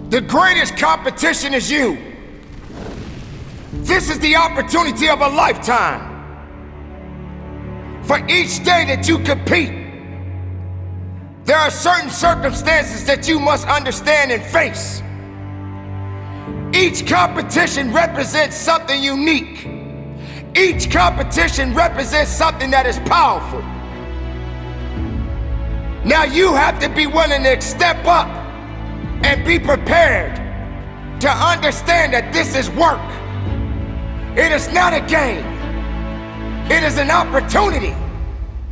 The greatest competition is you. This is the opportunity of a lifetime. For each day that you compete, there are certain circumstances that you must understand and face. Each competition represents something unique. Each competition represents something that is powerful. Now you have to be willing to step up and be prepared to understand that this is work. It is not a game. It is an opportunity.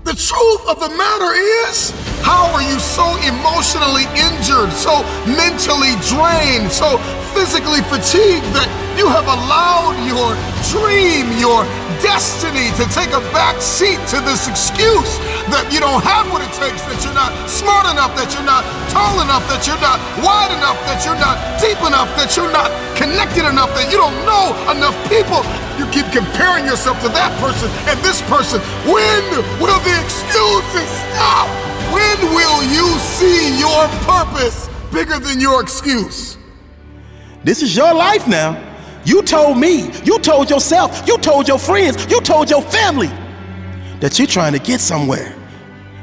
The truth of the matter is, how are you so emotionally injured, so mentally drained, so physically fatigued that you have allowed your dream, your destiny to take a back seat to this excuse that you don't have what it takes, that you're not smart enough, that you're not tall enough, that you're not wide enough, that you're not deep enough, that you're not connected enough, that you don't know enough people. You keep comparing yourself to that person and this person. When will the excuses stop? When will you see your purpose bigger than your excuse? This is your life now. You told me, you told yourself, you told your friends, you told your family that you're trying to get somewhere.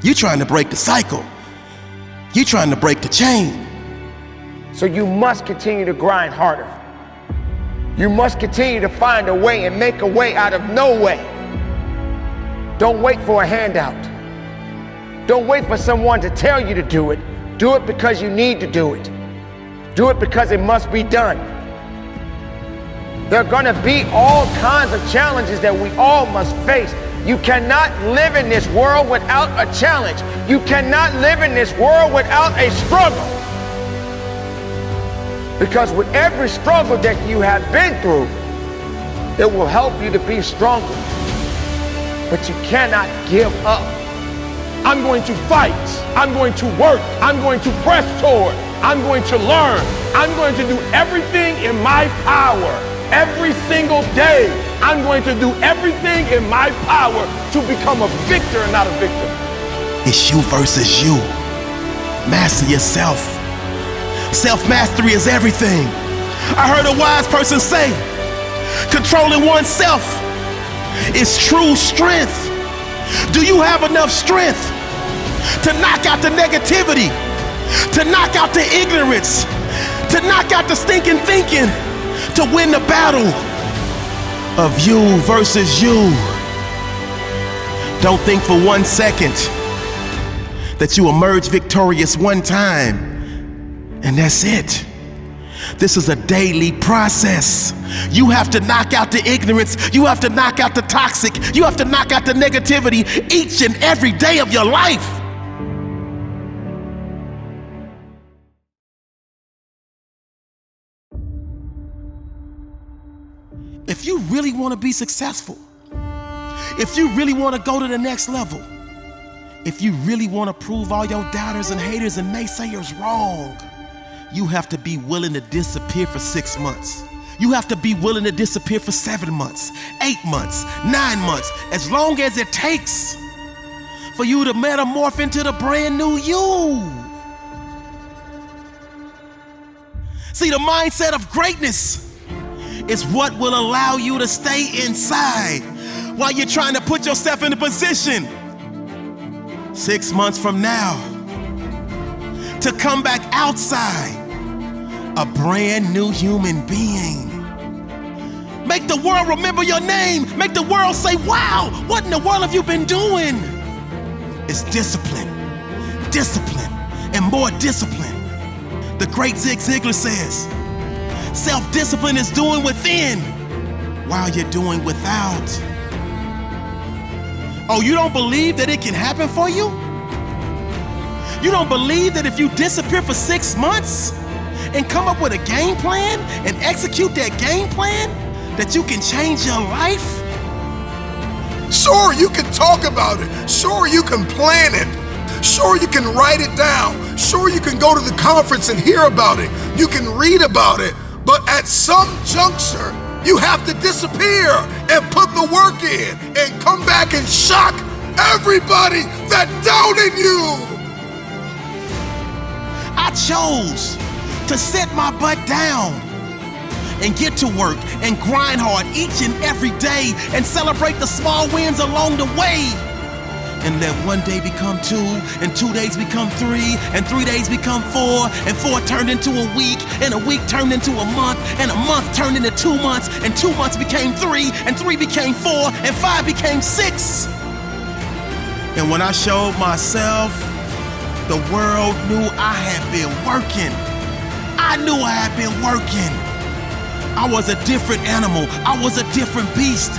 You're trying to break the cycle. You're trying to break the chain. So you must continue to grind harder. You must continue to find a way and make a way out of no way. Don't wait for a handout. Don't wait for someone to tell you to do it. Do it because you need to do it. Do it because it must be done. There are going to be all kinds of challenges that we all must face. You cannot live in this world without a challenge. You cannot live in this world without a struggle. Because with every struggle that you have been through, it will help you to be stronger. But you cannot give up. I'm going to fight. I'm going to work. I'm going to press toward. I'm going to learn. I'm going to do everything in my power. Every single day, I'm going to do everything in my power to become a victor and not a victim. It's you versus you. Master yourself. Self-mastery is everything. I heard a wise person say, controlling oneself is true strength. Do you have enough strength to knock out the negativity, to knock out the ignorance, to knock out the stinking thinking, to win the battle of you versus you? Don't think for 1 second that you emerge victorious one time and that's it. This is a daily process. You have to knock out the ignorance. You have to knock out the toxic. You have to knock out the negativity each and every day of your life. If you really want to be successful, if you really want to go to the next level, if you really want to prove all your doubters and haters and naysayers wrong, you have to be willing to disappear for 6 months. You have to be willing to disappear for 7 months, 8 months, 9 months, as long as it takes for you to metamorph into the brand new you. See, the mindset of greatness is what will allow you to stay inside while you're trying to put yourself in a position 6 months from now to come back outside a brand new human being. Make the world remember your name. Make the world say, wow, what in the world have you been doing? It's discipline, discipline, and more discipline. The great Zig Ziglar says, self-discipline is doing within while you're doing without. Oh, you don't believe that it can happen for you? You don't believe that if you disappear for 6 months and come up with a game plan and execute that game plan, that you can change your life? Sure, you can talk about it. Sure, you can plan it. Sure, you can write it down. Sure, you can go to the conference and hear about it. You can read about it. But at some juncture, you have to disappear and put the work in and come back and shock everybody that doubted you. I chose to sit my butt down and get to work and grind hard each and every day and celebrate the small wins along the way. And let one day become 2, and 2 days become 3, and 3 days become 4, and 4 turned into a week, and a week turned into a month, and a month turned into 2 months, and 2 months became 3, and 3 became 4, and 5 became 6. And when I showed myself, the world knew I had been working. I knew I had been working. I was a different animal. I was a different beast.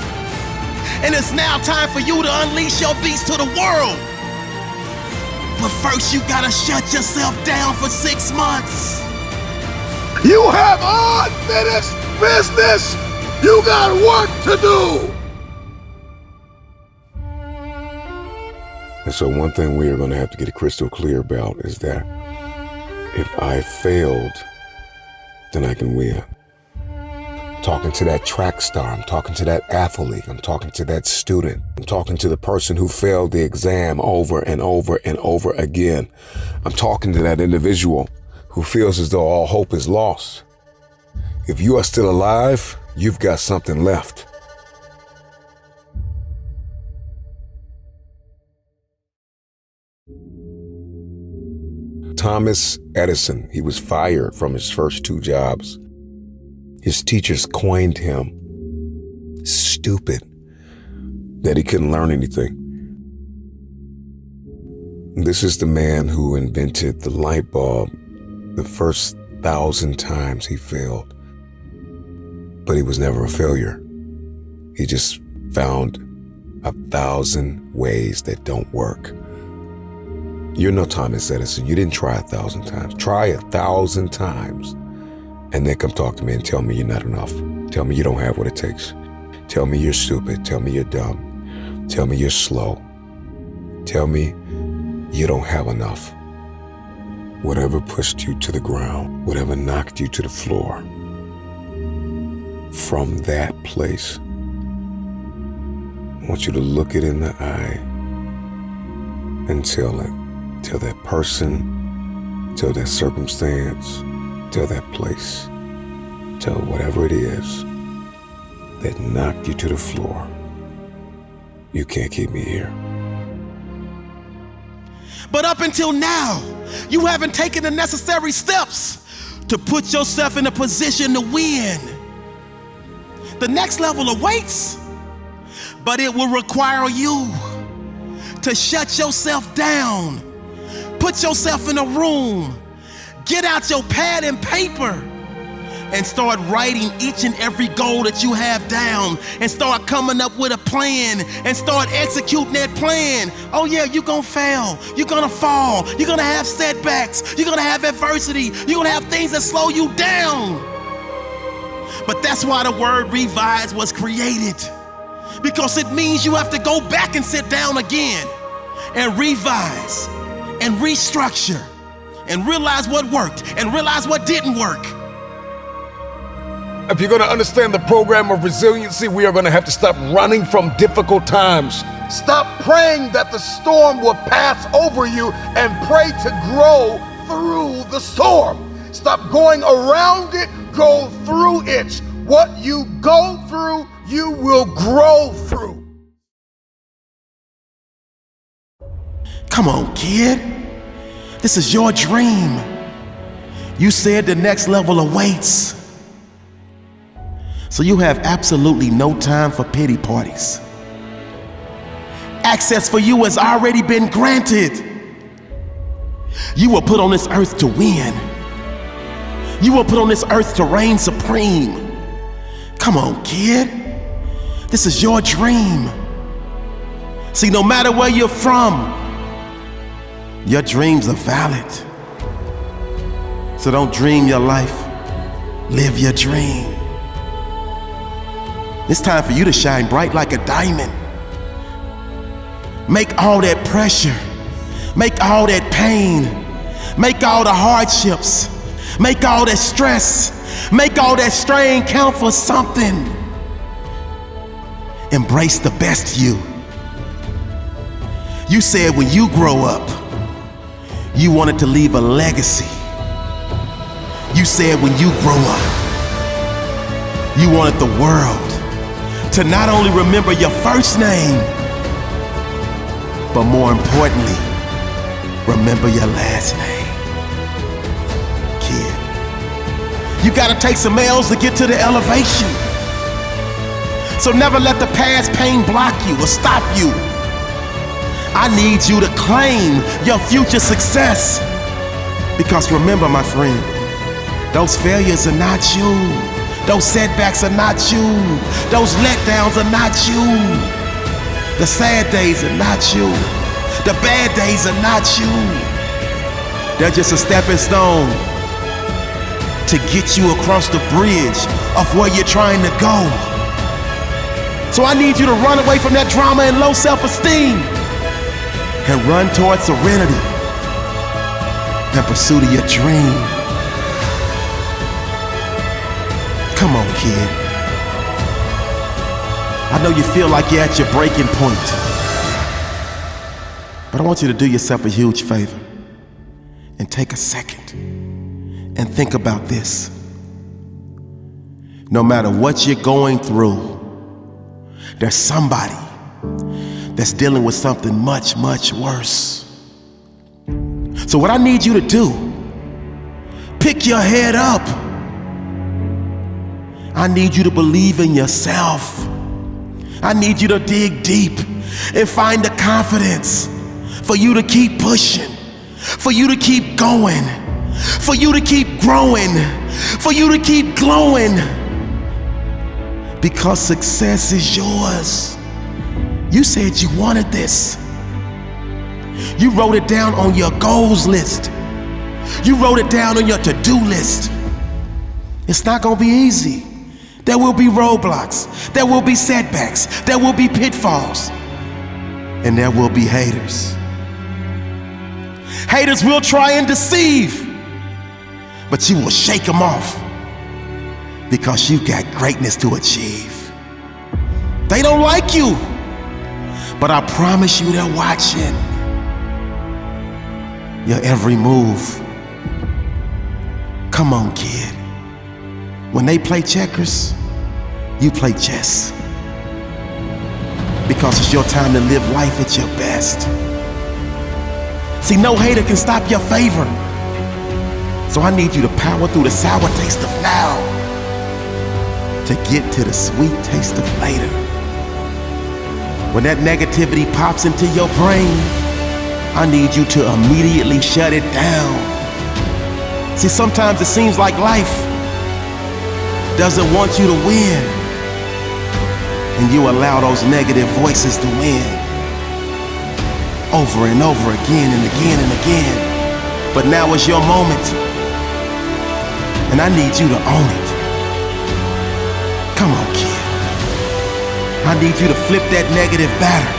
And it's now time for you to unleash your beast to the world. But first you gotta shut yourself down for 6 months. You have unfinished business. You got work to do. And so one thing we are going to have to get crystal clear about is that if I failed, then I can win. I'm talking to that track star. I'm talking to that athlete. I'm talking to that student. I'm talking to the person who failed the exam over and over and over again. I'm talking to that individual who feels as though all hope is lost. If you are still alive, you've got something left. Thomas Edison, he was fired from his first 2 jobs. His teachers coined him stupid, that he couldn't learn anything. This is the man who invented the light bulb the first 1,000 times he failed. But he was never a failure. He just found 1,000 ways that don't work. You're no Thomas Edison. You didn't try 1,000 times. Try 1,000 times and then come talk to me and tell me you're not enough. Tell me you don't have what it takes. Tell me you're stupid. Tell me you're dumb. Tell me you're slow. Tell me you don't have enough. Whatever pushed you to the ground, whatever knocked you to the floor, from that place, I want you to look it in the eye and tell it. Tell that person, tell that circumstance, tell that place, tell whatever it is that knocked you to the floor, you can't keep me here. But up until now, you haven't taken the necessary steps to put yourself in a position to win. The next level awaits, but it will require you to shut yourself down. Put yourself in a room, get out your pad and paper, and start writing each and every goal that you have down, and start coming up with a plan, and start executing that plan. Oh yeah, you're gonna fail, you're gonna fall, you're gonna have setbacks, you're gonna have adversity, you're gonna have things that slow you down. But that's why the word revise was created, because it means you have to go back and sit down again and revise and restructure and realize what worked and realize what didn't work. If you're going to understand the program of resiliency, we are going to have to stop running from difficult times. Stop praying that the storm will pass over you and pray to grow through the storm. Stop going around it, go through it. What you go through, you will grow through. Come on, kid. This is your dream. You said the next level awaits. So you have absolutely no time for pity parties. Access for you has already been granted. You were put on this earth to win. You were put on this earth to reign supreme. Come on, kid. This is your dream. See, no matter where you're from, your dreams are valid. So don't dream your life, live your dream. It's time for you to shine bright like a diamond. Make all that pressure, make all that pain, make all the hardships, make all that stress, make all that strain count for something. Embrace the best you. You said when you grow up, you wanted to leave a legacy. You said when you grow up, you wanted the world to not only remember your first name, but more importantly, remember your last name. Kid, you gotta take some L's to get to the elevation. So never let the past pain block you or stop you. I need you to claim your future success. Because remember, my friend, those failures are not you. Those setbacks are not you. Those letdowns are not you. The sad days are not you. The bad days are not you. They're just a stepping stone to get you across the bridge of where you're trying to go. So I need you to run away from that drama and low self-esteem and run towards serenity in pursuit of your dream. Come on, kid. I know you feel like you're at your breaking point, but I want you to do yourself a huge favor and take a second and think about this. No matter what you're going through, there's somebody that's dealing with something much, much worse. So what I need you to do, pick your head up. I need you to believe in yourself. I need you to dig deep and find the confidence for you to keep pushing, for you to keep going, for you to keep growing, for you to keep glowing. Because success is yours. You said you wanted this. You wrote it down on your goals list. You wrote it down on your to-do list. It's not gonna be easy. There will be roadblocks. There will be setbacks. There will be pitfalls. And there will be haters. Haters will try and deceive, but you will shake them off because you've got greatness to achieve. They don't like you, but I promise you they're watching your every move. Come on, kid. When they play checkers, you play chess. Because it's your time to live life at your best. See, no hater can stop your favor. So I need you to power through the sour taste of now to get to the sweet taste of later. When that negativity pops into your brain, I need you to immediately shut it down. See, sometimes it seems like life doesn't want you to win, and you allow those negative voices to win over and over again and again and again. But now is your moment, and I need you to own it. Come on, kid. I need you to flip that negative batter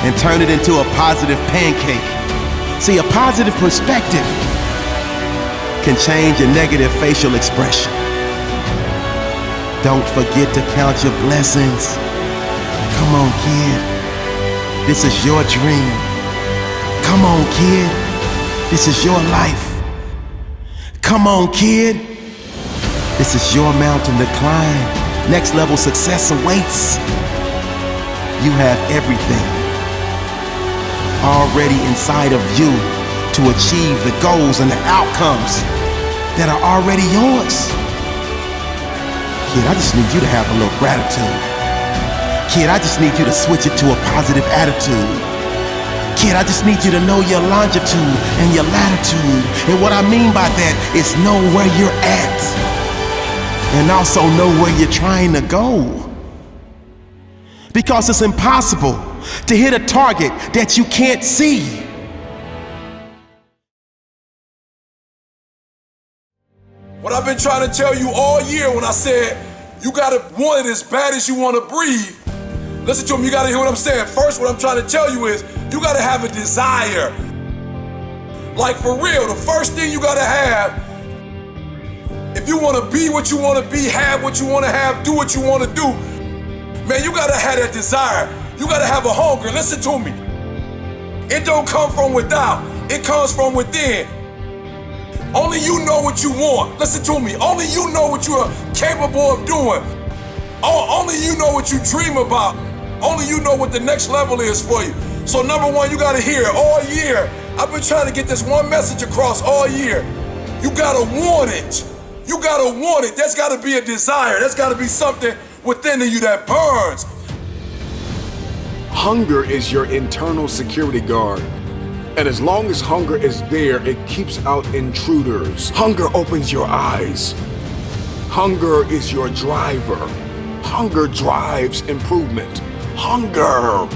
and turn it into a positive pancake. See, a positive perspective can change a negative facial expression. Don't forget to count your blessings. Come on, kid. This is your dream. Come on, kid. This is your life. Come on, kid. This is your mountain to climb. Next level success awaits. You have everything already inside of you to achieve the goals and the outcomes that are already yours. Kid, I just need you to have a little gratitude. Kid, I just need you to switch it to a positive attitude. Kid, I just need you to know your longitude and your latitude. And what I mean by that is know where you're at and also know where you're trying to go. Because it's impossible to hit a target that you can't see. What I've been trying to tell you all year when I said you gotta want it as bad as you wanna breathe, listen to me, you gotta hear what I'm saying. First, what I'm trying to tell you is you gotta have a desire. Like for real, the first thing you gotta have, if you wanna be what you wanna be, have what you wanna have, do what you wanna do, man, you gotta have that desire. You gotta have a hunger. Listen to me. It don't come from without, it comes from within. Only you know what you want. Listen to me. Only you know what you are capable of doing. Only you know what you dream about. Only you know what the next level is for you. So number one, you gotta hear it all year. I've been trying to get this one message across all year. You gotta want it. You gotta want it. That's gotta be a desire. That's gotta be something within you that burns. Hunger is your internal security guard. And as long as hunger is there, it keeps out intruders. Hunger opens your eyes. Hunger is your driver. Hunger drives improvement. Hunger.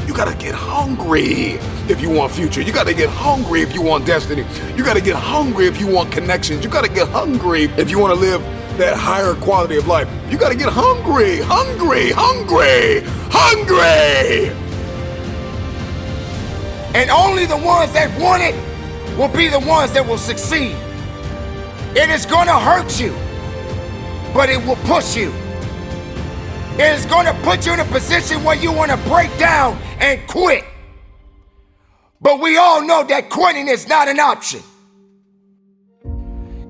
You gotta get hungry if you want future. You gotta get hungry if you want destiny. You gotta get hungry if you want connections. You gotta get hungry if you wanna live that higher quality of life. You gotta get hungry, hungry, hungry, hungry. And only the ones that want it will be the ones that will succeed. It is gonna hurt you, but it will push you. It is gonna put you in a position where you wanna break down and quit. But we all know that quitting is not an option.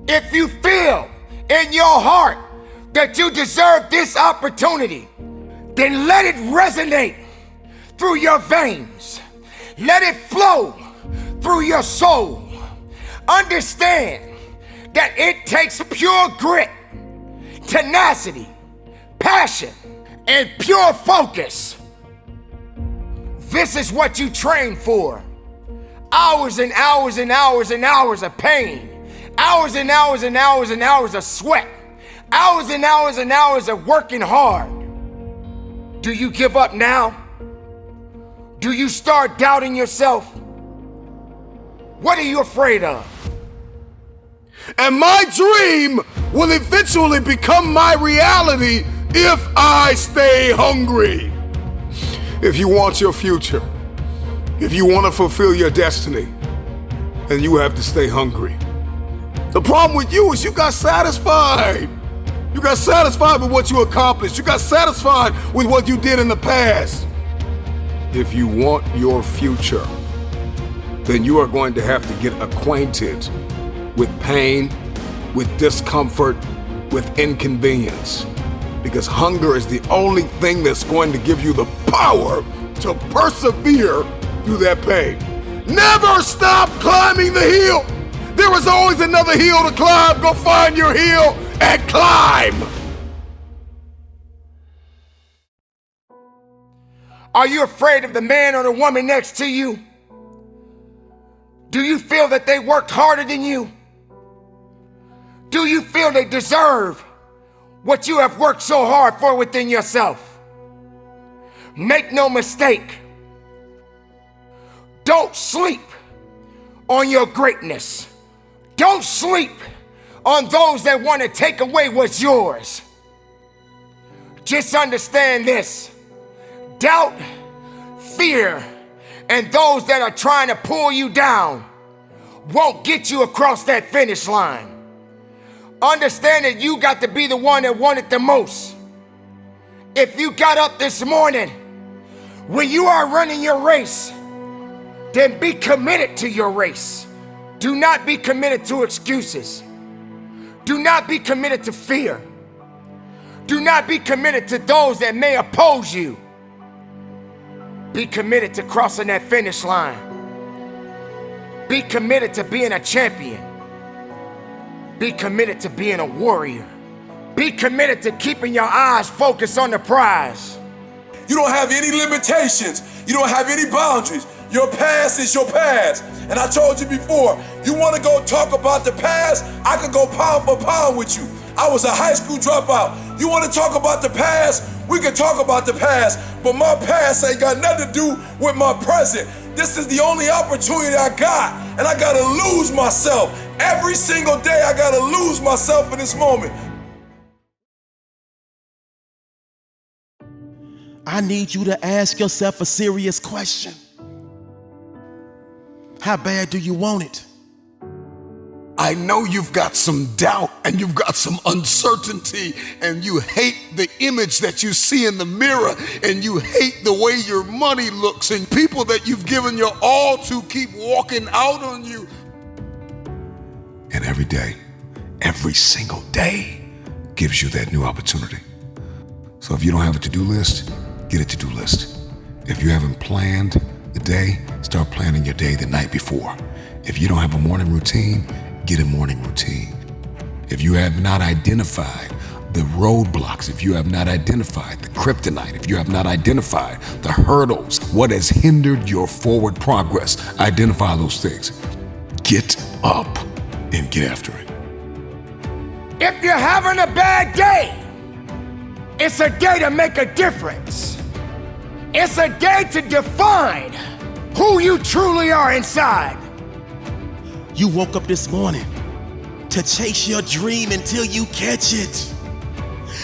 If you feel in your heart that you deserve this opportunity, then let it resonate through your veins. Let it flow through your soul. Understand that it takes pure grit, tenacity, passion, and pure focus. This is what you train for. Hours and hours and hours and hours of pain. Hours and hours and hours and hours of sweat. Hours and hours and hours of working hard. Do you give up now? Do you start doubting yourself? What are you afraid of? And my dream will eventually become my reality if I stay hungry. If you want your future, if you want to fulfill your destiny, then you have to stay hungry. The problem with you is you got satisfied. You got satisfied with what you accomplished. You got satisfied with what you did in the past. If you want your future, then you are going to have to get acquainted with pain, with discomfort, with inconvenience. Because hunger is the only thing that's going to give you the power to persevere through that pain. Never stop climbing the hill. There is always another hill to climb. Go find your hill and climb. Are you afraid of the man or the woman next to you? Do you feel that they worked harder than you? Do you feel they deserve what you have worked so hard for within yourself? Make no mistake. Don't sleep on your greatness. Don't sleep on those that want to take away what's yours. Just understand this. Doubt, fear, and those that are trying to pull you down won't get you across that finish line. Understand that you got to be the one that want it the most. If you got up this morning, when you are running your race, then be committed to your race. Do not be committed to excuses. Do not be committed to fear. Do not be committed to those that may oppose you. Be committed to crossing that finish line. Be committed to being a champion. Be committed to being a warrior. Be committed to keeping your eyes focused on the prize. You don't have any limitations. You don't have any boundaries. Your past is your past. And I told you before, you want to go talk about the past? I could go pound for pound with you. I was a high school dropout. You want to talk about the past? We can talk about the past, but my past ain't got nothing to do with my present. This is the only opportunity I got, and I gotta lose myself. Every single day I gotta lose myself in this moment. I need you to ask yourself a serious question. How bad do you want it? I know you've got some doubt and you've got some uncertainty and you hate the image that you see in the mirror and you hate the way your money looks and people that you've given your all to keep walking out on you. And every day, every single day gives you that new opportunity. So if you don't have a to-do list, get a to-do list. If you haven't planned the day, start planning your day the night before. If you don't have a morning routine, get a morning routine. If you have not identified the roadblocks, if you have not identified the kryptonite, if you have not identified the hurdles, what has hindered your forward progress, identify those things. Get up and get after it. If you're having a bad day, it's a day to make a difference. It's a day to define who you truly are inside. You woke up this morning to chase your dream until you catch it.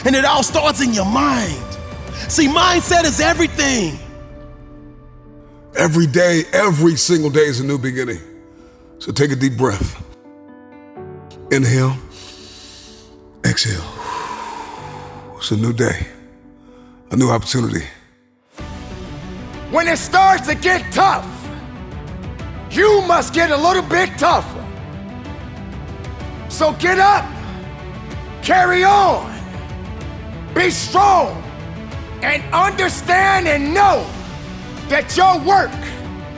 And it all starts in your mind. See, mindset is everything. Every day, every single day is a new beginning. So take a deep breath. Inhale, exhale. It's a new day, a new opportunity. When it starts to get tough, you must get a little bit tougher. So get up, carry on, be strong, and understand and know that your work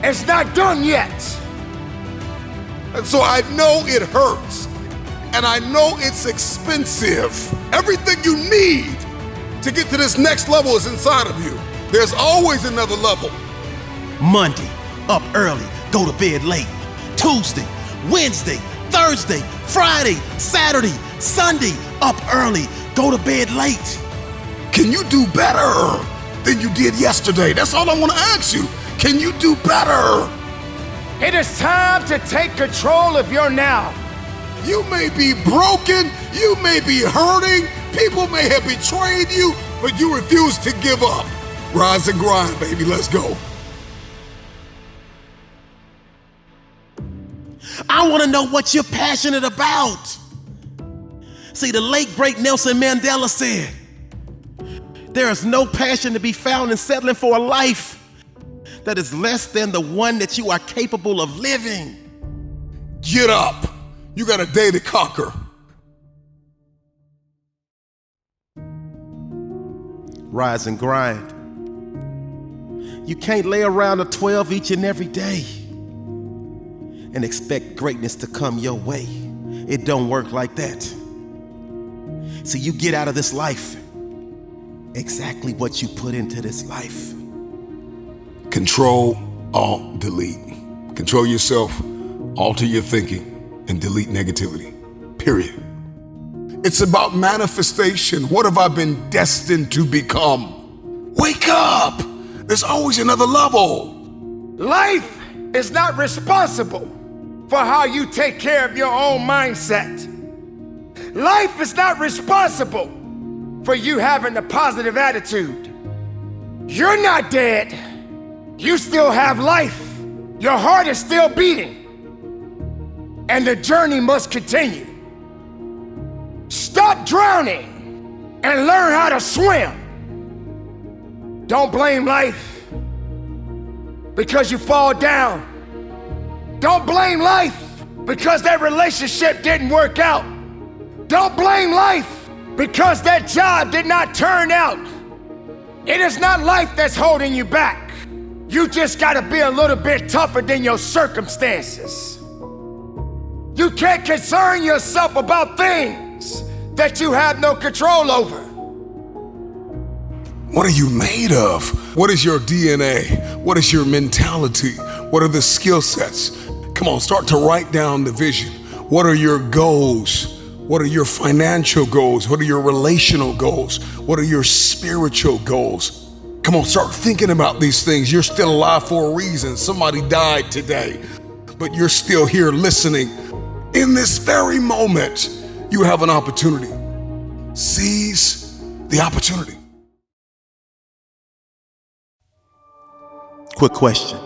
is not done yet. And so I know it hurts, and I know it's expensive. Everything you need to get to this next level is inside of you. There's always another level. Monday, up early, go to bed late. Tuesday, Wednesday, Thursday, Friday, Saturday, Sunday, up early, go to bed late. Can you do better than you did yesterday? That's all I want to ask you. Can you do better? It is time to take control of your now. You may be broken, you may be hurting, people may have betrayed you, but you refuse to give up. Rise and grind, baby, let's go. I want to know what you're passionate about. See, the late great Nelson Mandela said, there is no passion to be found in settling for a life that is less than the one that you are capable of living. Get up. You got a day to conquer. Rise and grind. You can't lay around a 12 each and every day and expect greatness to come your way. It don't work like that. See, you get out of this life exactly what you put into this life. Control, alt, delete. Control yourself, alter your thinking, and delete negativity. Period. It's about manifestation. What have I been destined to become? Wake up! There's always another level. Life is not responsible for how you take care of your own mindset. Life is not responsible for you having a positive attitude. You're not dead. You still have life. Your heart is still beating. And the journey must continue. Stop drowning and learn how to swim. Don't blame life because you fall down. Don't blame life because that relationship didn't work out. Don't blame life because that job did not turn out. It is not life that's holding you back. You just gotta be a little bit tougher than your circumstances. You can't concern yourself about things that you have no control over. What are you made of? What is your DNA? What is your mentality? What are the skill sets? Come on, start to write down the vision. What are your goals? What are your financial goals? What are your relational goals? What are your spiritual goals? Come on, start thinking about these things. You're still alive for a reason. Somebody died today, but you're still here listening. In this very moment, you have an opportunity. Seize the opportunity. Quick question.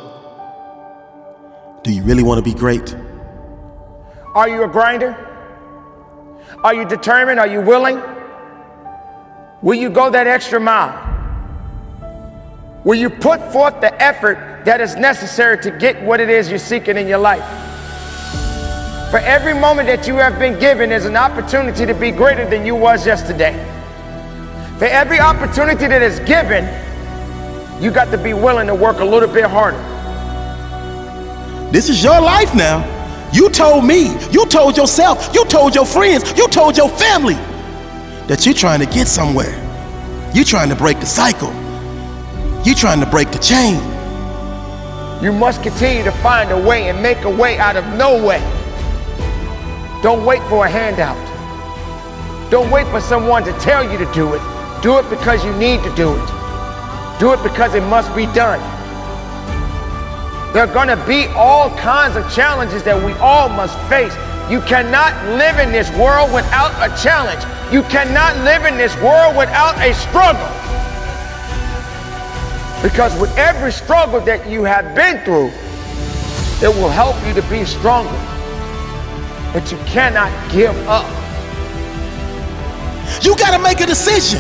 Do you really want to be great? Are you a grinder? Are you determined? Are you willing? Will you go that extra mile? Will you put forth the effort that is necessary to get what it is you're seeking in your life? For every moment that you have been given is an opportunity to be greater than you was yesterday. For every opportunity that is given, you got to be willing to work a little bit harder. This is your life now. You told me, you told yourself, you told your friends, you told your family that you're trying to get somewhere. You're trying to break the cycle. You're trying to break the chain. You must continue to find a way and make a way out of no way. Don't wait for a handout. Don't wait for someone to tell you to do it. Do it because you need to do it. Do it because it must be done. There are going to be all kinds of challenges that we all must face. You cannot live in this world without a challenge. You cannot live in this world without a struggle. Because with every struggle that you have been through, it will help you to be stronger. But you cannot give up. You gotta make a decision.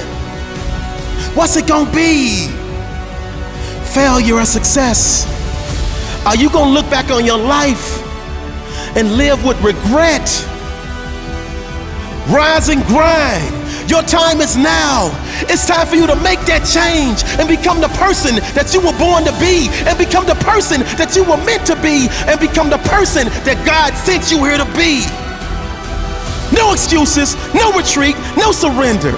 What's it gonna be? Failure or success? Are you gonna look back on your life and live with regret? Rise and grind. Your time is now. It's time for you to make that change and become the person that you were born to be, and become the person that you were meant to be, and become the person that God sent you here to be. No excuses, no retreat, no surrender.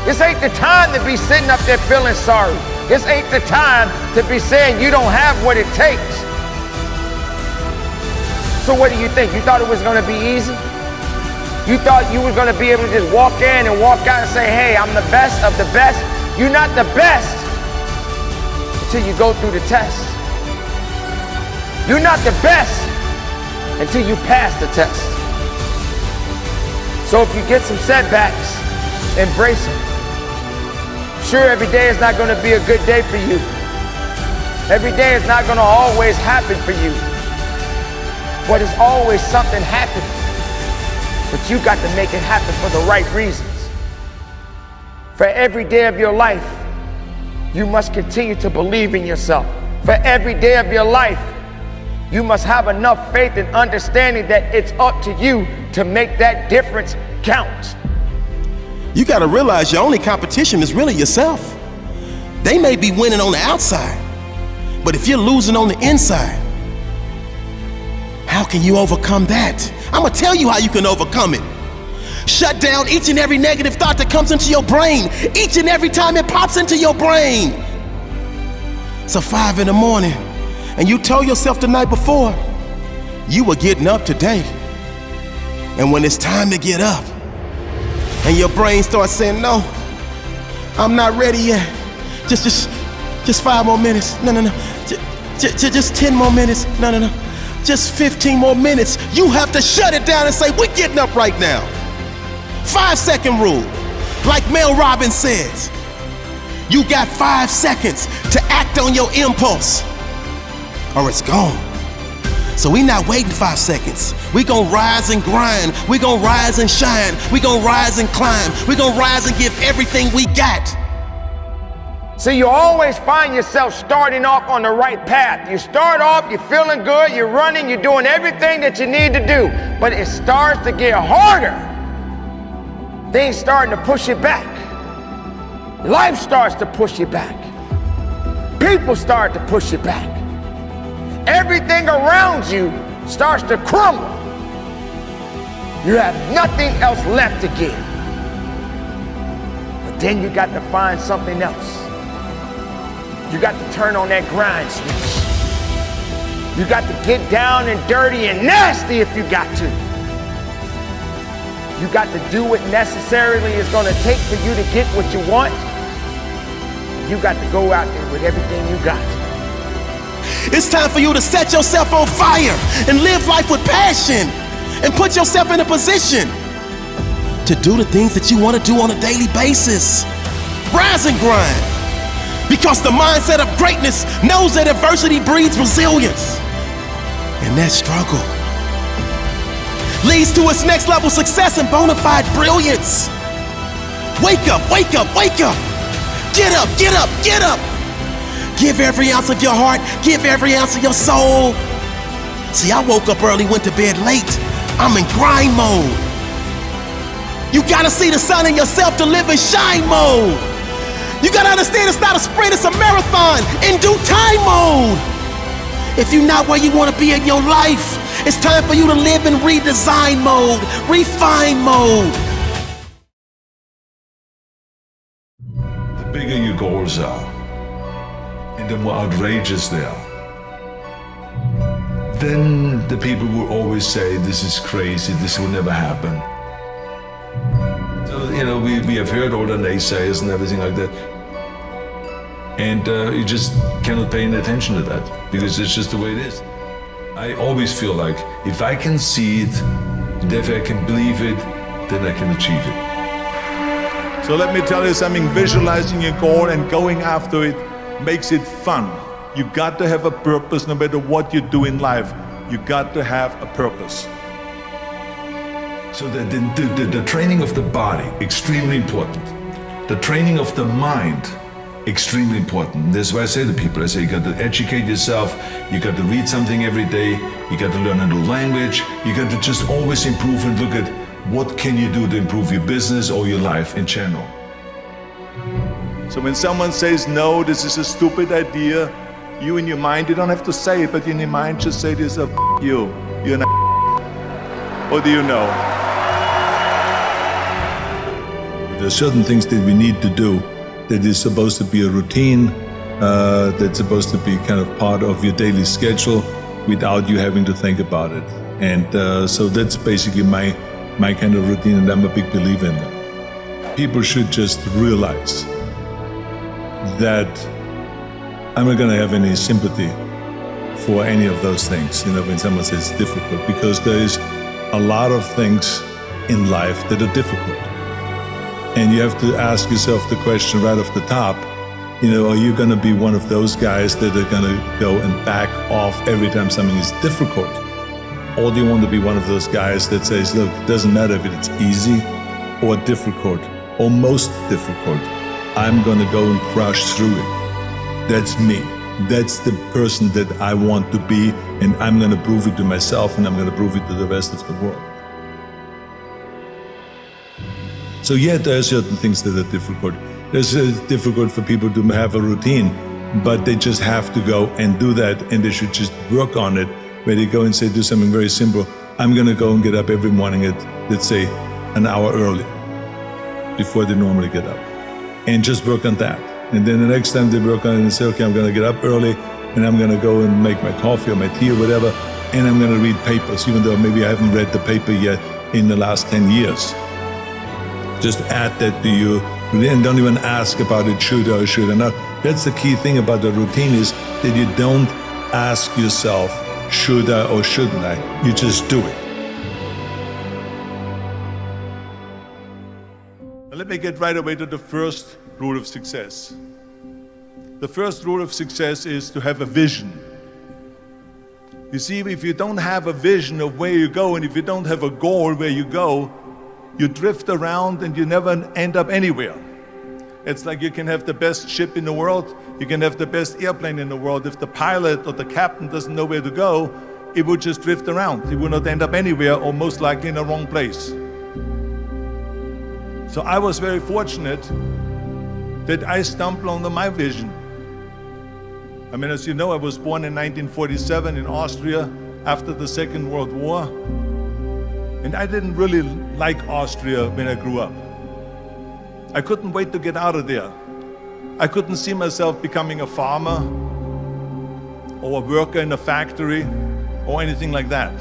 This ain't the time to be sitting up there feeling sorry. This ain't the time to be saying you don't have what it takes. So what do you think? You thought it was gonna be easy? You thought you were gonna be able to just walk in and walk out and say, hey, I'm the best of the best? You're not the best until you go through the test. You're not the best until you pass the test. So if you get some setbacks, embrace them. Sure, every day is not gonna be a good day for you. Every day is not gonna always happen for you. But it's always something happening. But you got to make it happen for the right reasons. For every day of your life, you must continue to believe in yourself. For every day of your life, you must have enough faith and understanding that it's up to you to make that difference count. You gotta realize your only competition is really yourself. They may be winning on the outside, but if you're losing on the inside, how can you overcome that? I'm gonna tell you how you can overcome it. Shut down each and every negative thought that comes into your brain, each and every time it pops into your brain. So 5 in the morning, and you told yourself the night before, you were getting up today. And when it's time to get up, and your brain starts saying, no, I'm not ready yet. Just 5 more minutes. No. Just 10 more minutes. No. Just 15 more minutes. You have to shut it down and say, we're getting up right now. 5-second rule. Like Mel Robbins says, you got 5 seconds to act on your impulse, or it's gone. So we not waiting 5 seconds. We gonna rise and grind. We gonna rise and shine. We gonna rise and climb. We gonna rise and give everything we got. So you always find yourself starting off on the right path. You start off, you're feeling good, you're running, you're doing everything that you need to do. But it starts to get harder. Things starting to push you back. Life starts to push you back. People start to push you back. Everything around you starts to crumble. You have nothing else left to give. But then you got to find something else. You got to turn on that grind switch. You got to get down and dirty and nasty if you got to. You got to do what necessarily is going to take for you to get what you want. You got to go out there with everything you got. It's time for you to set yourself on fire and live life with passion and put yourself in a position to do the things that you want to do on a daily basis. Rise and grind. Because the mindset of greatness knows that adversity breeds resilience. And that struggle leads to its next level success and bona fide brilliance. Wake up, wake up, wake up. Get up, get up, get up. Give every ounce of your heart, give every ounce of your soul. See, I woke up early, went to bed late. I'm in grind mode. You gotta see the sun in yourself to live in shine mode. You gotta understand it's not a sprint, it's a marathon in due time mode. If you're not where you wanna be in your life, it's time for you to live in redesign mode, refine mode. The bigger your goals are, and the more outrageous they are, then the people will always say, this is crazy, this will never happen. So, you know, we have heard all the naysayers and everything like that. And you just cannot pay any attention to that, because it's just the way it is. I always feel like if I can see it, and if I can believe it, then I can achieve it. So let me tell you something, visualizing your goal and going after it makes it fun. You got to have a purpose no matter what you do in life. You got to have a purpose. So the training of the body, extremely important. The training of the mind, extremely important. That's why I say to people, I say you got to educate yourself, you got to read something every day, you got to learn a new language, you got to just always improve and look at what can you do to improve your business or your life in general. So when someone says, no, this is a stupid idea, you in your mind, you don't have to say it, but in your mind just say to yourself, you're an What do you know? There are certain things that we need to do that is supposed to be a routine, that's supposed to be kind of part of your daily schedule without you having to think about it. And so that's basically my kind of routine, and I'm a big believer in that. People should just realize that I'm not going to have any sympathy for any of those things, you know, when someone says it's difficult, because there is a lot of things in life that are difficult. And you have to ask yourself the question right off the top, you know, are you going to be one of those guys that are going to go and back off every time something is difficult? Or do you want to be one of those guys that says, look, it doesn't matter if it's easy or difficult or most difficult, I'm going to go and crush through it. That's me. That's the person that I want to be, and I'm going to prove it to myself, and I'm going to prove it to the rest of the world. So yeah, there are certain things that are difficult. It's difficult for people to have a routine, but they just have to go and do that, and they should just work on it, where they go and say, do something very simple. I'm going to go and get up every morning at, let's say, an hour early, before they normally get up, and just work on that. And then the next time they work on it and say, okay, I'm going to get up early, and I'm going to go and make my coffee or my tea or whatever, and I'm going to read papers, even though maybe I haven't read the paper yet in the last 10 years. Just add that to you, and don't even ask about it, should or should I not. That's the key thing about the routine, is that you don't ask yourself, should I or shouldn't I? You just do it. Let me get right away to the first rule of success. The first rule of success is to have a vision. You see, if you don't have a vision of where you go, and if you don't have a goal where you go, you drift around and you never end up anywhere. It's like you can have the best ship in the world, you can have the best airplane in the world. If the pilot or the captain doesn't know where to go, it would just drift around. It would not end up anywhere, or most likely in the wrong place. So I was very fortunate that I stumbled onto my vision. I mean, as you know, I was born in 1947 in Austria after the Second World War. And I didn't really like Austria when I grew up. I couldn't wait to get out of there. I couldn't see myself becoming a farmer or a worker in a factory or anything like that,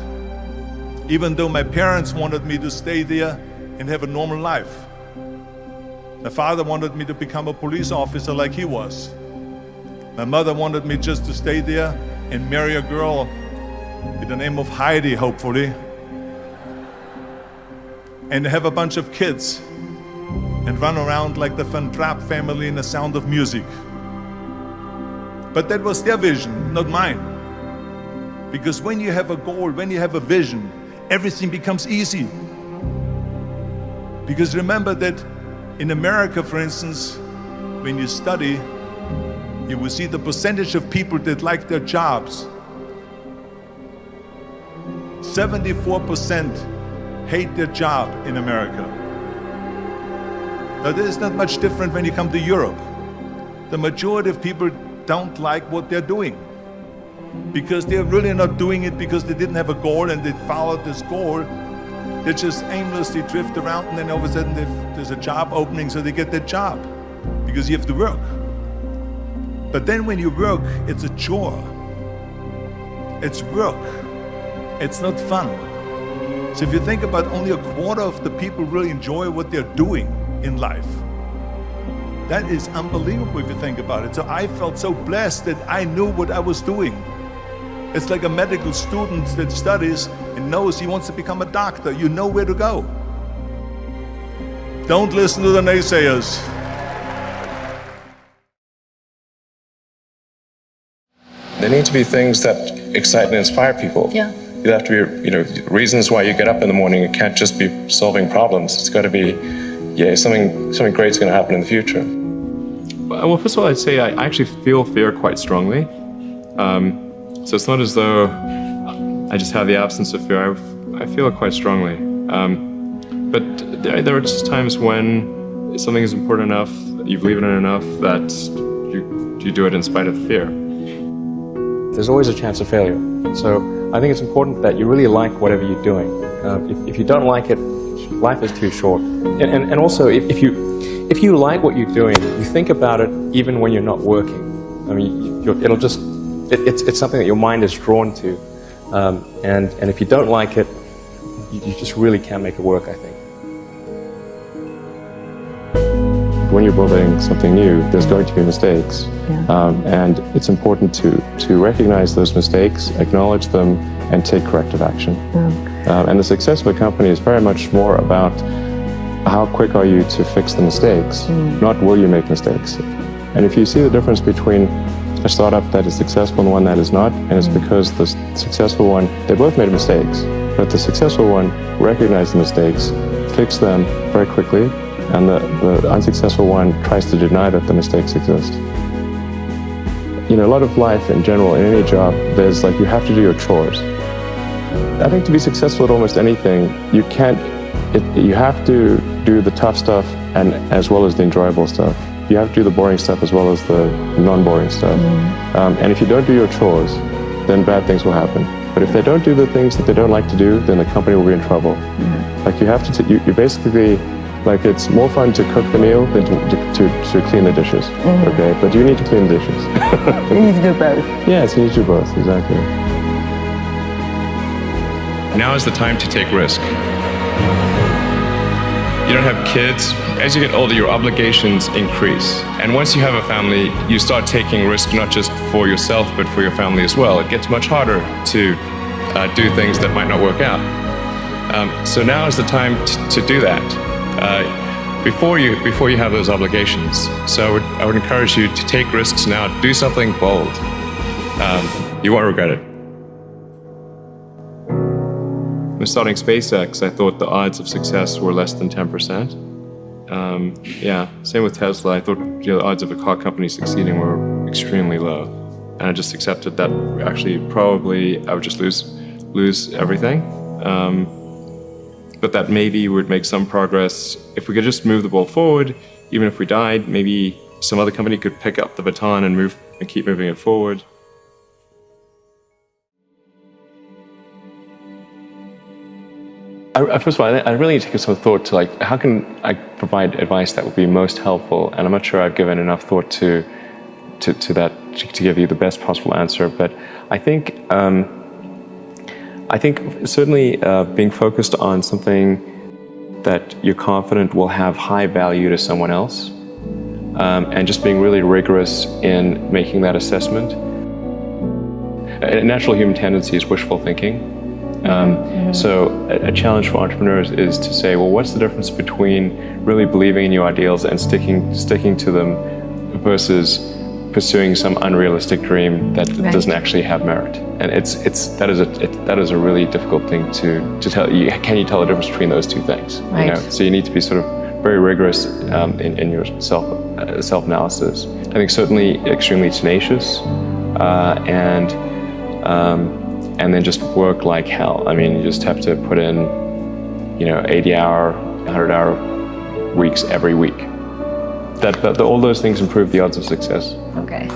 even though my parents wanted me to stay there and have a normal life. My father wanted me to become a police officer like he was. My mother wanted me just to stay there and marry a girl with the name of Heidi, hopefully, and have a bunch of kids and run around like the Van Trapp family in The Sound of Music. But that was their vision, not mine. Because when you have a goal, when you have a vision, everything becomes easy. Because remember that in America, for instance, when you study, you will see the percentage of people that like their jobs 74% hate their job in America. Now, this is not much different when you come to Europe. The majority of people don't like what they're doing because they're really not doing it because they didn't have a goal and they followed this goal. They just aimlessly drift around, and then all of a sudden there's a job opening, so they get that job because you have to work. But then when you work, it's a chore. It's work. It's not fun. So if you think about only a quarter of the people really enjoy what they're doing in life, that is unbelievable if you think about it. So I felt so blessed that I knew what I was doing. It's like a medical student that studies and knows he wants to become a doctor. You know where to go. Don't listen to the naysayers. There need to be things that excite and inspire people. Yeah. You have to be, reasons why you get up in the morning. It can't just be solving problems. It's got to be, something great's going to happen in the future. Well, first of all, I'd say I actually feel fear quite strongly. So it's not as though I just have the absence of fear. I feel it quite strongly. But there are just times when something is important enough, you believe in it enough, that you do it in spite of the fear. There's always a chance of failure. So I think it's important that you really like whatever you're doing. If you don't like it, life is too short. And also, if you like what you're doing, you think about it even when you're not working. I mean, it's something that your mind is drawn to. And if you don't like it, you just really can't make it work, I think. When you're building something new, there's going to be mistakes. And it's important to recognize those mistakes, acknowledge them, and take corrective action. And the success of a company is very much more about how quick are you to fix the mistakes, not will you make mistakes. And if you see the difference between a startup that is successful and one that is not, and it's because the successful one, they both made mistakes, but the successful one recognized the mistakes, fixed them very quickly, and the unsuccessful one tries to deny that the mistakes exist. A lot of life in general, in any job, there's you have to do your chores. I think to be successful at almost anything, you have to do the tough stuff and as well as the enjoyable stuff. You have to do the boring stuff as well as the non-boring stuff. And if you don't do your chores, then bad things will happen. But if they don't do the things that they don't like to do, then the company will be in trouble. You have to, you basically, it's more fun to cook the meal than to clean the dishes. Okay, but you need to clean the dishes. You need to do both. Yes, you need to do both, exactly. Now is the time to take risk. You don't have kids. As you get older, your obligations increase. And once you have a family, you start taking risk not just for yourself, but for your family as well. It gets much harder to do things that might not work out. So now is the time to do that. Before you have those obligations. So I would encourage you to take risks now. Do something bold. You won't regret it. When starting SpaceX, I thought the odds of success were less than 10%. Same with Tesla. I thought the odds of a car company succeeding were extremely low. And I just accepted that actually probably I would just lose everything. But that maybe we'd make some progress. If we could just move the ball forward, even if we died, maybe some other company could pick up the baton and keep moving it forward. First of all, I really need to give some thought to how can I provide advice that would be most helpful, and I'm not sure I've given enough thought to that to give you the best possible answer. But I think certainly being focused on something that you're confident will have high value to someone else, and just being really rigorous in making that assessment. A natural human tendency is wishful thinking. So a challenge for entrepreneurs is to say, well, what's the difference between really believing in your ideals and sticking to them versus pursuing some unrealistic dream that doesn't actually have merit? And that is a really difficult thing to tell. Can you tell the difference between those two things? Right. So you need to be sort of very rigorous in your self-analysis. I think certainly extremely tenacious and and then just work like hell. I mean, you just have to put in, 80-hour, 100-hour weeks every week. All those things improve the odds of success. Okay.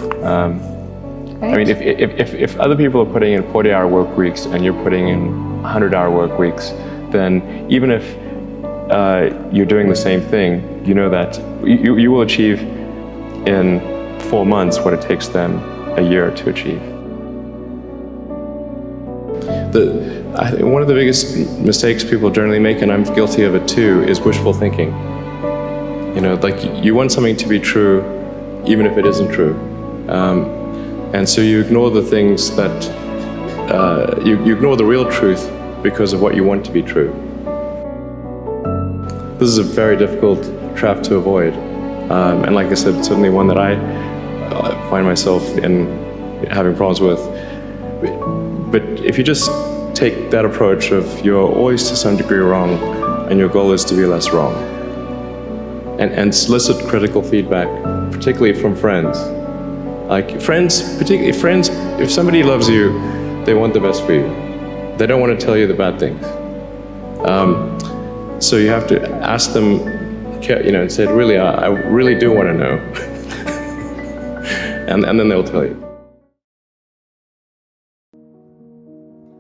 I mean, if other people are putting in 40-hour work weeks and you're putting in 100-hour work weeks, then even if you're doing the same thing, you know that you will achieve in 4 months what it takes them a year to achieve. I think one of the biggest mistakes people generally make, and I'm guilty of it too, is wishful thinking. Like you want something to be true, even if it isn't true. And so you ignore the things that, you ignore the real truth because of what you want to be true. This is a very difficult trap to avoid. And like I said, it's certainly one that I find myself in having problems with. But if you just take that approach of you're always to some degree wrong and your goal is to be less wrong, and solicit critical feedback, particularly from friends. Like particularly friends, if somebody loves you, they want the best for you. They don't want to tell you the bad things. So you have to ask them, and say, really, I really do want to know. and then they'll tell you.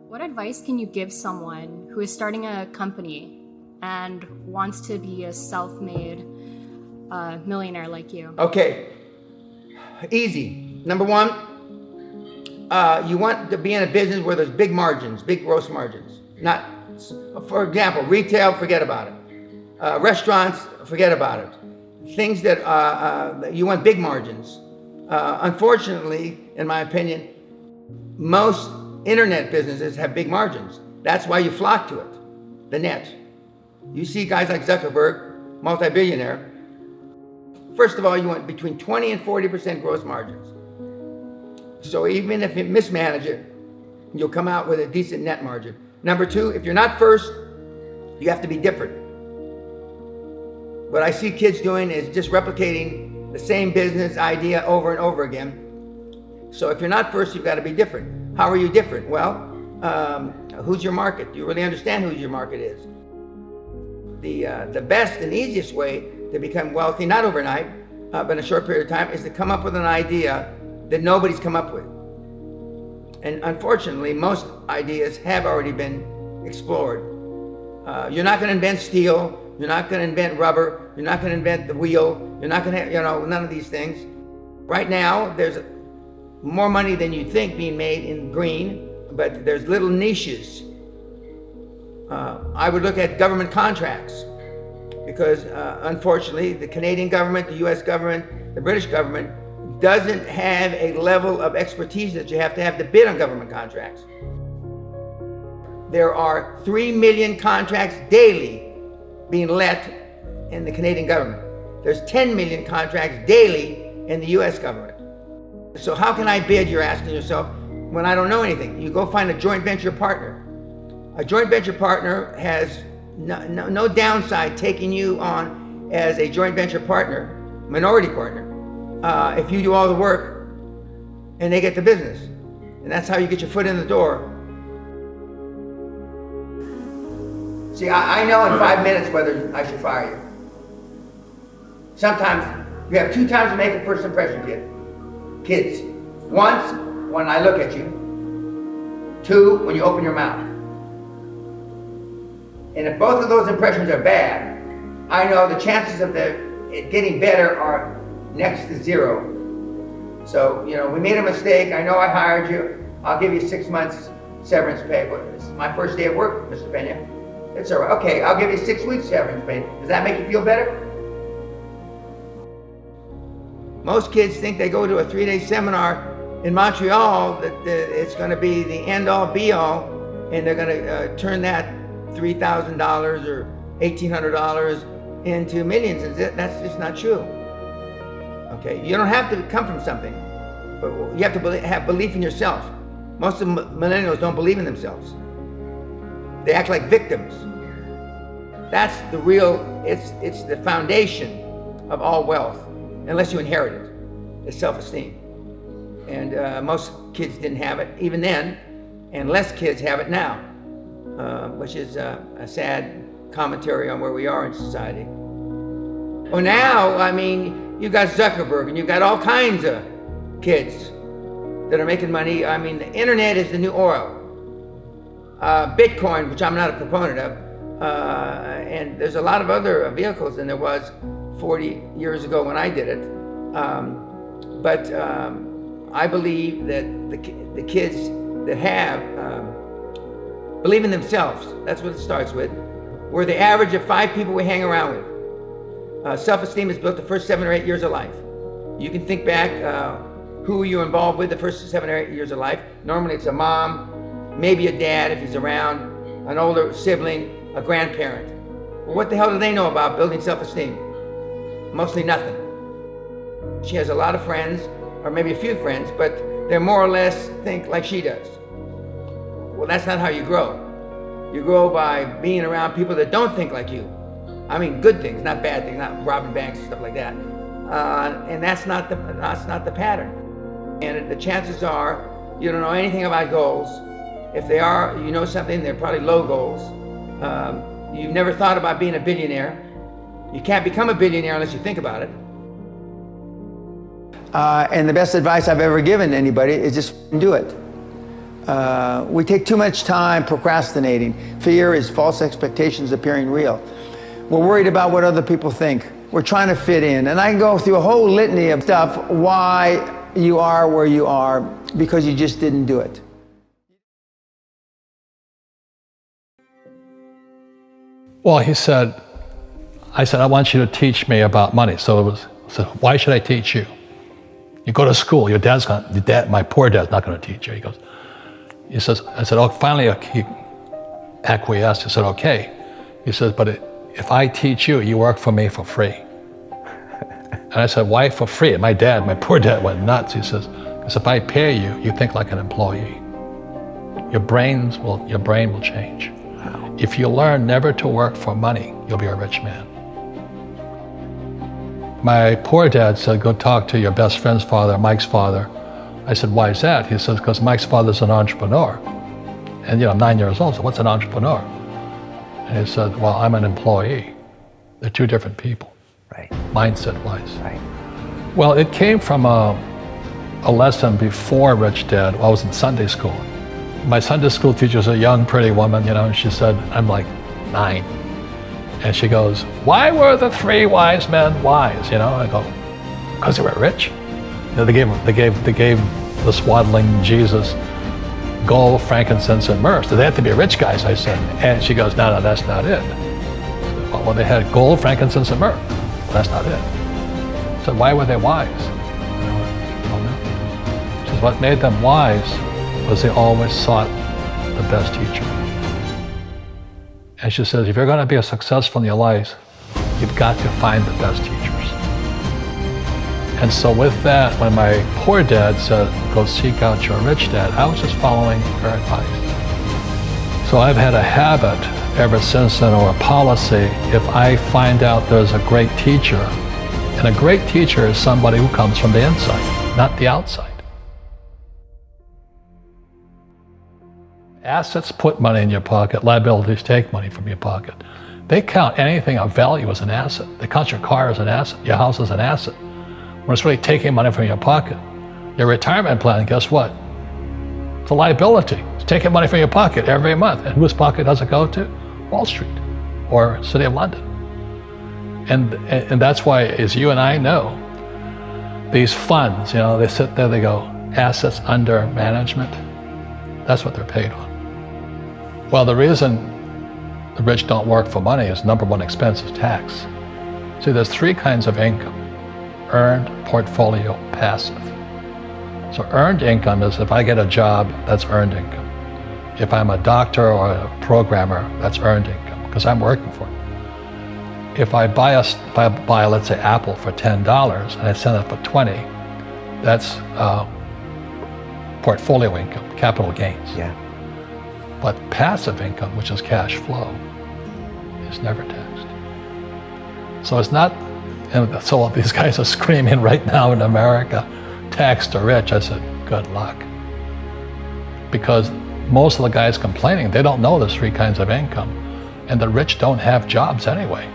What advice can you give someone who is starting a company and wants to be a self-made millionaire like you? Okay, easy. Number one, you want to be in a business where there's big margins, big gross margins. Not, for example, retail, forget about it. Restaurants, forget about it. Things that you want big margins. Unfortunately, in my opinion, most internet businesses have big margins. That's why you flock to it, the net. You see guys like Zuckerberg, multi-billionaire. First of all, you want between 20 and 40% gross margins. So even if you mismanage it, you'll come out with a decent net margin. Number two, if you're not first, you have to be different. What I see kids doing is just replicating the same business idea over and over again. So if you're not first, you've got to be different. How are you different? Well, who's your market? Do you really understand who your market is? The best and easiest way to become wealthy, not overnight, but in a short period of time, is to come up with an idea that nobody's come up with. And unfortunately, most ideas have already been explored. You're not going to invent steel. You're not going to invent rubber. You're not going to invent the wheel. You're not going to, none of these things. Right now, there's more money than you'd think being made in green, but there's little niches. I would look at government contracts because unfortunately, the Canadian government, the US government, the British government doesn't have a level of expertise that you have to bid on government contracts. There are 3 million contracts daily being let in the Canadian government. There's 10 million contracts daily in the US government. So how can I bid, you're asking yourself, when I don't know anything? You go find a joint venture partner. A joint venture partner has no downside taking you on as a joint venture partner, minority partner, if you do all the work and they get the business. And that's how you get your foot in the door. See, I know in 5 minutes whether I should fire you. Sometimes you have 2 times to make a first impression, kids. Once, when I look at you. 2, when you open your mouth. And if both of those impressions are bad, I know the chances of it getting better are next to 0. So, we made a mistake. I know I hired you. I'll give you 6 months severance pay. It's my first day at work, Mr. Pena. It's all right. Okay, I'll give you 6 weeks severance pay. Does that make you feel better? Most kids think they go to a 3-day seminar in Montreal that it's going to be the end-all, be-all, and they're going to turn that $3,000 or $1,800 into millions. That's just not true. Okay, you don't have to come from something, but you have to have belief in yourself. Most of the millennials don't believe in themselves. They act like victims. That's the real, it's the foundation of all wealth, unless you inherit it. It's self-esteem. And most kids didn't have it, even then. and less kids have it now, which is a sad commentary on where we are in society. Well, now, I mean, you got Zuckerberg and you got all kinds of kids that are making money. I mean, the internet is the new oil. Bitcoin, which I'm not a proponent of, and there's a lot of other vehicles than there was 40 years ago when I did it. But I believe that the kids that have believe in themselves, that's what it starts with. We're the average of 5 people we hang around with. Self-esteem is built the first 7 or 8 years of life. You can think back who you're involved with the first 7 or 8 years of life. Normally it's a mom, maybe a dad if he's around, an older sibling, a grandparent. Well, what the hell do they know about building self-esteem? Mostly nothing. She has a lot of friends, or maybe a few friends, but they're more or less think like she does. Well, that's not how you grow. You grow by being around people that don't think like you. I mean, good things, not bad things, not robbing banks and stuff like that. And that's not the pattern. And the chances are you don't know anything about goals. If they are, you know something, they're probably low goals. You've never thought about being a billionaire. You can't become a billionaire unless you think about it. And the best advice I've ever given anybody is just do it. We take too much time procrastinating. Fear is false expectations appearing real. We're worried about what other people think. We're trying to fit in. And I can go through a whole litany of stuff why you are where you are because you just didn't do it. Well, I said, I want you to teach me about money. So why should I teach you? You go to school, my poor dad's not going to teach you. He says, I said, oh, finally he acquiesced. He said, okay. He says, but if I teach you, you work for me for free. And I said, why for free? And my poor dad went nuts. He says, because if I pay you, you think like an employee. Your brain will change. Wow. If you learn never to work for money, you'll be a rich man. My poor dad said, go talk to your best friend's father, Mike's father. I said, why is that? He says, because Mike's father's an entrepreneur. And I'm 9 years old, so what's an entrepreneur? And he said, well, I'm an employee. They're two different people. Right. Mindset-wise. Right. Well, it came from a lesson before Rich Dad. I was in Sunday school. My Sunday school teacher's a young, pretty woman, and she said, I'm like 9. And she goes, why were the 3 wise men wise? I go, because they were rich. They gave the swaddling Jesus gold, frankincense, and myrrh. So they had to be rich guys, I said. And she goes, no, that's not it. Said, well, they had gold, frankincense, and myrrh. Well, that's not it. I said, why were they wise? I don't know. She says, what made them wise was they always sought the best teacher. And she says, if you're going to be successful in your life, you've got to find the best teachers. And so with that, when my poor dad said, go seek out your rich dad, I was just following her advice. So I've had a habit ever since then, or a policy, if I find out there's a great teacher, and a great teacher is somebody who comes from the inside, not the outside. Assets put money in your pocket, liabilities take money from your pocket. They count anything of value as an asset. They count your car as an asset, your house as an asset. When it's really taking money from your pocket. Your retirement plan, guess what? It's a liability. It's taking money from your pocket every month. And whose pocket does it go to? Wall Street or City of London. And that's why, as you and I know, these funds, they sit there, they go, assets under management. That's what they're paid on. Well, the reason the rich don't work for money is number one expense is tax. See, there's 3 kinds of income. Earned, portfolio, passive. So earned income is if I get a job, that's earned income. If I'm a doctor or a programmer, that's earned income because I'm working for it. If I buy, let's say, Apple for $10 and I sell it for 20, that's portfolio income, capital gains. Yeah. But passive income, which is cash flow, is never taxed. So it's not, and so all these guys are screaming right now in America, tax the rich. I said, good luck. Because most of the guys complaining, they don't know there's 3 kinds of income. And the rich don't have jobs anyway.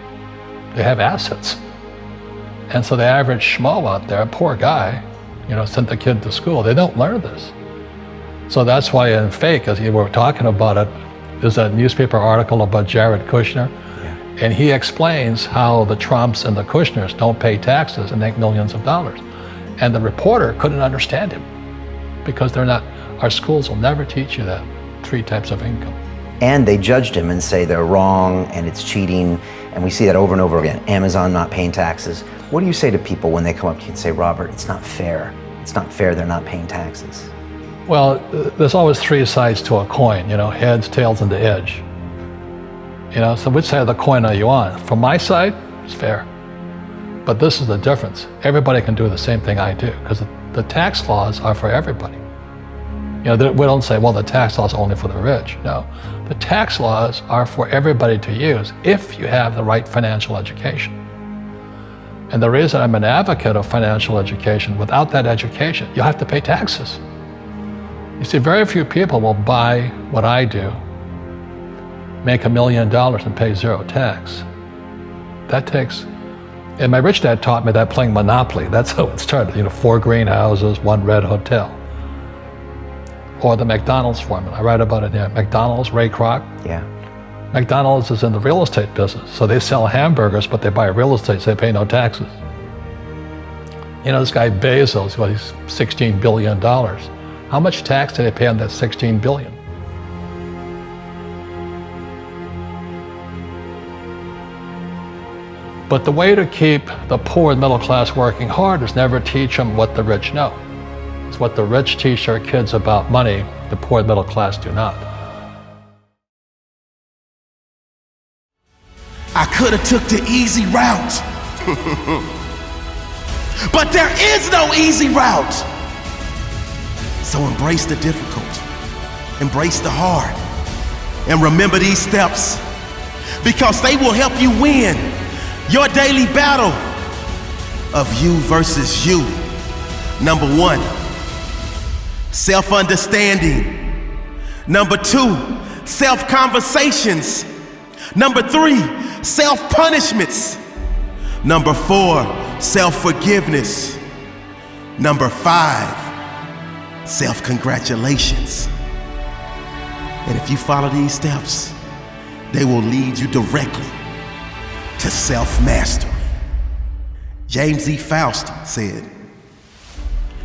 They have assets. And so the average schmo out there, a poor guy, sent the kid to school. They don't learn this. So that's why in Fake, as you were talking about it, there's a newspaper article about Jared Kushner. And he explains how the Trumps and the Kushners don't pay taxes and make millions of dollars. And the reporter couldn't understand him because our schools will never teach you that 3 types of income. And they judged him and say they're wrong and it's cheating. And we see that over and over again. Amazon not paying taxes. What do you say to people when they come up to you and say, Robert, it's not fair. It's not fair they're not paying taxes. Well, there's always 3 sides to a coin, heads, tails, and the edge. So which side of the coin are you on? From my side, it's fair. But this is the difference. Everybody can do the same thing I do because the tax laws are for everybody. We don't say, well, the tax laws are only for the rich. No, the tax laws are for everybody to use if you have the right financial education. And the reason I'm an advocate of financial education, without that education, you have to pay taxes. You see, very few people will buy what I do, make $1 million and pay 0 tax. And my rich dad taught me that playing Monopoly. That's how it started, 4 greenhouses, 1 red hotel. Or the McDonald's formula. I write about it here. McDonald's, Ray Kroc. Yeah. McDonald's is in the real estate business. So they sell hamburgers, but they buy real estate, so they pay no taxes. This guy Bezos, he's $16 billion. How much tax did they pay on that $16 billion? But the way to keep the poor and middle class working hard is never teach them what the rich know. It's what the rich teach their kids about money, the poor and middle class do not. I could have took the easy route. But there is no easy route. So embrace the difficult. Embrace the hard. And remember these steps because they will help you win your daily battle of you versus you. Number 1, self-understanding. Number 2, self-conversations. Number 3, self-punishments. Number 4, self-forgiveness. Number 5, self-congratulations. And if you follow these steps, they will lead you directly to self-mastery. James E. Faust said,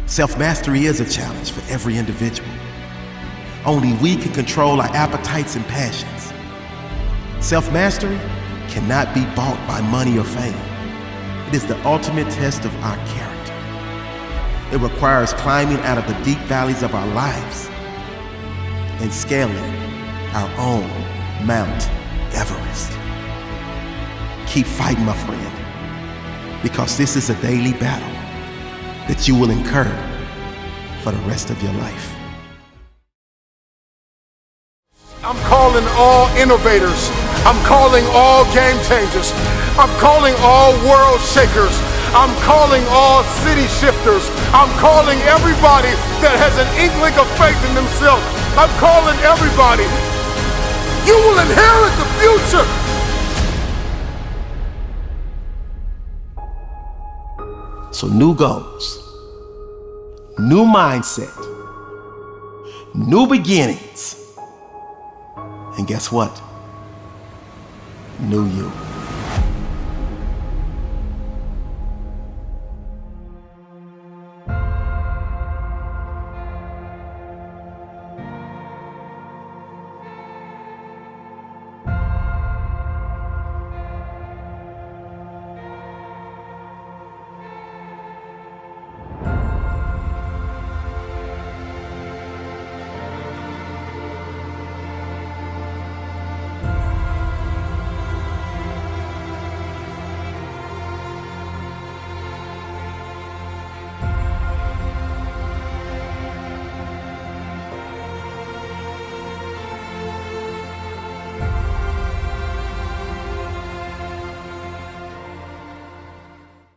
self-mastery is a challenge for every individual. Only we can control our appetites and passions. Self-mastery cannot be bought by money or fame. It is the ultimate test of our character. It requires climbing out of the deep valleys of our lives and scaling our own Mount Everest. Keep fighting, my friend, because this is a daily battle that you will incur for the rest of your life. I'm calling all innovators. I'm calling all game changers. I'm calling all world shakers. I'm calling all city shifters. I'm calling everybody that has an inkling of faith in themselves. I'm calling everybody. You will inherit the future. So new goals, new mindset, new beginnings, and guess what? New you.